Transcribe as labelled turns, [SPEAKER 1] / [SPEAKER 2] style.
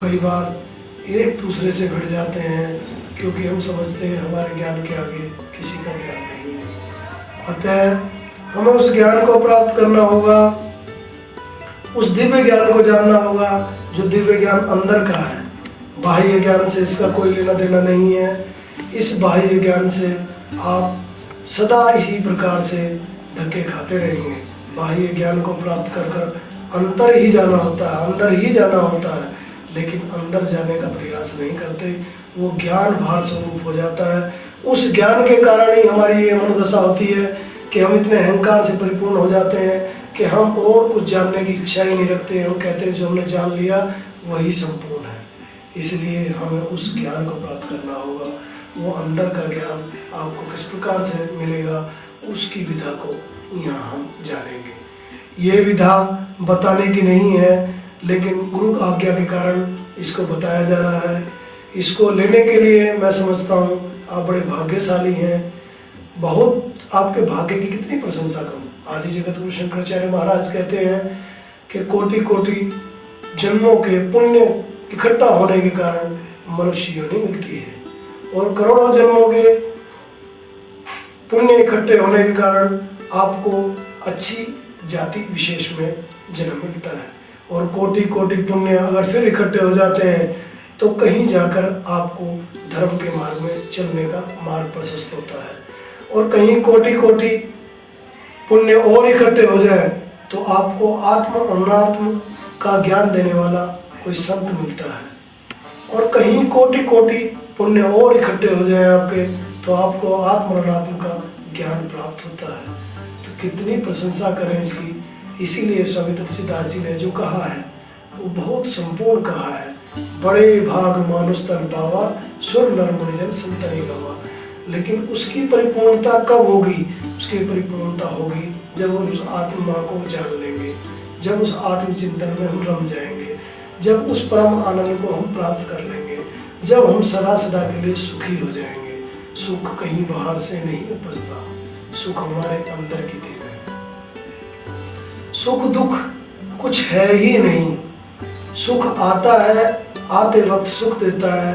[SPEAKER 1] कई बार एक दूसरे से भिड़ जाते हैं क्योंकि हम समझते हैं हमारे ज्ञान के आगे किसी का ज्ञान नहीं है। अतः हमें उस ज्ञान को प्राप्त करना होगा, उस दिव्य ज्ञान को जानना होगा जो दिव्य ज्ञान अंदर का है। बाह्य ज्ञान से इसका कोई लेना देना नहीं है। इस बाह्य ज्ञान से आप सदा इसी प्रकार से धक्के खाते रहेंगे। बाह्य ज्ञान को प्राप्त कर कर अंतर ही जाना होता है, अंदर ही जाना होता है, लेकिन अंदर जाने का प्रयास नहीं करते। वो ज्ञान भार स्वरूप हो जाता है। उस ज्ञान के कारण ही हमारी ये मनोदशा होती है कि हम इतने अहंकार से परिपूर्ण हो जाते हैं कि हम और कुछ जानने की इच्छा ही नहीं रखते। हम कहते हैं जो हमने जान लिया वही संपूर्ण है। इसलिए हमें उस ज्ञान को प्राप्त करना होगा। वो अंदर का ज्ञान आपको किस प्रकार से मिलेगा, उसकी विधा को यहाँ हम जानेंगे। ये विधा बताने की नहीं है, लेकिन गुरु आज्ञा के कारण इसको बताया जा रहा है। इसको लेने के लिए मैं समझता हूँ आप बड़े भाग्यशाली हैं। बहुत आपके भाग्य की कितनी प्रशंसा करूँ। आदि जगत गुरु शंकराचार्य महाराज कहते हैं कि कोटि कोटि जन्मों के पुण्य इकट्ठा होने के कारण मनुष्य योनि मिलती है, और करोड़ों जन्मों के पुण्य इकट्ठे होने के कारण आपको अच्छी जाति विशेष में जन्म मिलता है। और कोटि कोटि पुण्य अगर फिर इकट्ठे हो जाते हैं तो कहीं जाकर आपको धर्म के मार्ग में चलने का मार्ग प्रशस्त होता है। और कहीं कोटि कोटि पुण्य और इकट्ठे हो जाए तो आपको आत्म अनात्म का ज्ञान देने वाला कोई संत मिलता है। और कहीं कोटि कोटि पुण्य और इकट्ठे हो जाए आपके तो आपको आत्म अनात्म का ज्ञान प्राप्त होता है। तो कितनी प्रशंसा करें इसकी। इसीलिए स्वामी तुलसीदास जी ने जो कहा है वो बहुत संपूर्ण कहा है। बड़े भाग मानुष तन पावा, सुर नर मुनिजन संतनि गावा। लेकिन उसकी परिपूर्णता कब होगी? उसकी परिपूर्णता होगी जब हम उस आत्मा को जान लेंगे, जब उस आत्मचिंतन में हम रम जाएंगे, जब उस परम आनंद को हम प्राप्त कर लेंगे, जब हम सदा सदा के लिए सुखी हो जाएंगे। सुख कहीं बाहर से नहीं उपजता, सुख हमारे अंदर की देन है। सुख दुख कुछ है ही नहीं। सुख आता है, आते वक्त सुख देता है,